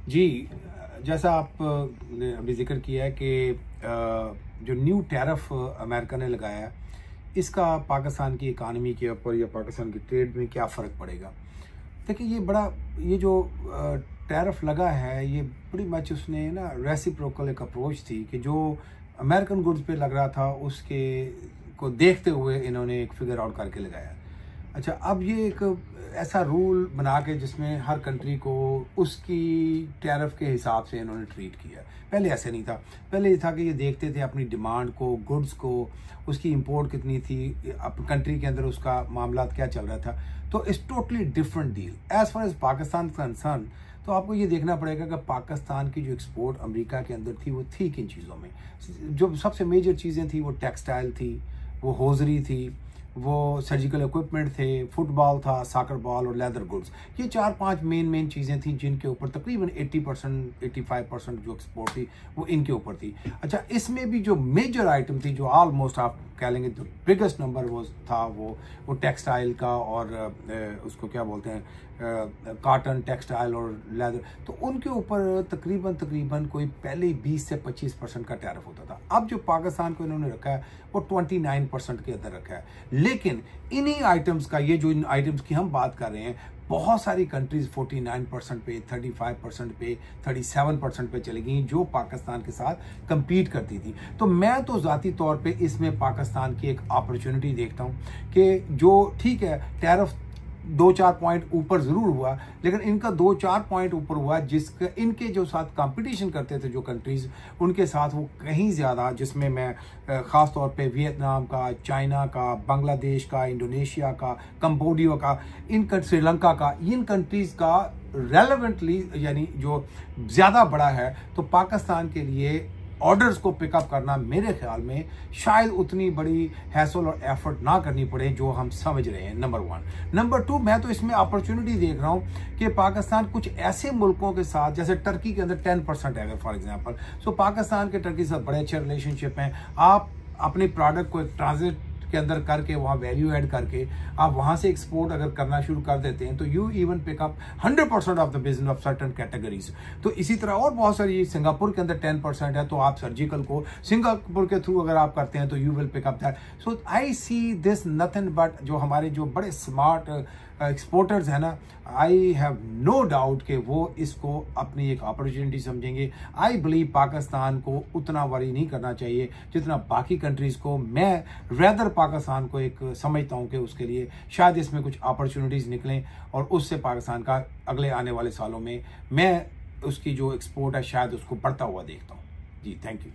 जी, जैसा आप ने अभी ज़िक्र किया है कि जो न्यू टैरिफ अमेरिका ने लगाया है, इसका पाकिस्तान की इकानमी के ऊपर या पाकिस्तान की ट्रेड में क्या फ़र्क पड़ेगा? देखिए, ये जो टैरिफ लगा है, ये बड़ी मच उसने ना रेसिप्रोकल एक अप्रोच थी कि जो अमेरिकन गुड्स पे लग रहा था, उसके को देखते हुए इन्होंने एक फिगर आउट करके लगाया। अच्छा, अब ये एक ऐसा रूल बना के जिसमें हर कंट्री को उसकी टैरिफ के हिसाब से इन्होंने ट्रीट किया। पहले ऐसे नहीं था। पहले ये था कि ये देखते थे अपनी डिमांड को, गुड्स को, उसकी इंपोर्ट कितनी थी, अब कंट्री के अंदर उसका मामला क्या चल रहा था। तो it's totally different deal as far as Pakistan concern. तो आपको ये देखना पड़ेगा कि पाकिस्तान की जो एक्सपोर्ट अमेरिका के अंदर थी, वो थी किन चीज़ों में। जो सबसे मेजर चीज़ें थी, वो टेक्सटाइल थी, वो होजरी थी, वो सर्जिकल इक्विपमेंट थे, फुटबॉल था, सॉकर बॉल और लेदर गुड्स। ये 4-5 मेन चीज़ें थी जिनके ऊपर तकरीबन 80% 85% जो एक्सपोर्ट थी वो इनके ऊपर थी। अच्छा, इसमें भी जो मेजर आइटम थी, जो ऑलमोस्ट आप कह लेंगे जो बिगेस्ट नंबर वो था, वो टेक्सटाइल का और उसको क्या बोलते हैं, कॉटन, टेक्सटाइल और लेदर। तो उनके ऊपर तकरीबन कोई पहले 20 से 25% का टैरिफ होता था। अब जो पाकिस्तान को इन्होंने रखा है वो 29% के अंदर रखा है। लेकिन इन्हीं आइटम्स का, ये जो इन आइटम्स की हम बात कर रहे हैं, बहुत सारी कंट्रीज 49% पे, 35% पे, 37% पे चली गई जो पाकिस्तान के साथ compete करती थी। तो मैं तो ज़ाती तौर पे इसमें पाकिस्तान की एक अपॉर्चुनिटी देखता हूँ कि जो ठीक है, टैरिफ 2-4 पॉइंट ऊपर ज़रूर हुआ, लेकिन इनका 2-4 पॉइंट ऊपर हुआ जिसका इनके जो साथ कंपटीशन करते थे जो कंट्रीज़, उनके साथ वो कहीं ज़्यादा, जिसमें मैं ख़ास तौर पे वियतनाम का, चाइना का, बांग्लादेश का, इंडोनेशिया का, कंबोडिया का, श्रीलंका का, इन कंट्रीज़ का रेलेवेंटली यानी जो ज़्यादा बड़ा है। तो पाकिस्तान के लिए ऑर्डर्स को पिकअप करना मेरे ख्याल में शायद उतनी बड़ी हैसल और एफर्ट ना करनी पड़े जो हम समझ रहे हैं, नंबर 1। नंबर 2, मैं तो इसमें अपॉर्चुनिटी देख रहा हूं कि पाकिस्तान कुछ ऐसे मुल्कों के साथ, जैसे टर्की के अंदर 10% है अगर फॉर एग्जांपल, सो पाकिस्तान के टर्की से बड़े अच्छे रिलेशनशिप हैं। आप अपने प्रोडक्ट को एक ट्रांजिट के अंदर करके, वहाँ वैल्यू ऐड करके आप वहाँ से एक्सपोर्ट अगर करना शुरू कर देते हैं, तो you even pickup 100% of the business of certain categories. तो इसी तरह और बहुत सारी, सिंगापुर के अंदर 10% है, तो आप सर्जिकल को सिंगापुर के थ्रू अगर आप करते हैं तो you will pick up that. So I see this nothing but, जो हमारे जो बड़े स्मार्ट एक्सपोर्टर्स है ना, आई हैव नो डाउट कि वो इसको अपनी एक अपॉर्चुनिटी समझेंगे। आई बिलीव पाकिस्तान को उतना वरी नहीं करना चाहिए जितना बाकी कंट्रीज को। मैं रेदर पाकिस्तान को एक समझता हूं कि उसके लिए शायद इसमें कुछ अपॉर्चुनिटीज निकलें और उससे पाकिस्तान का अगले आने वाले सालों में मैं उसकी जो एक्सपोर्ट है शायद उसको बढ़ता हुआ देखता हूँ। जी, थैंक यू।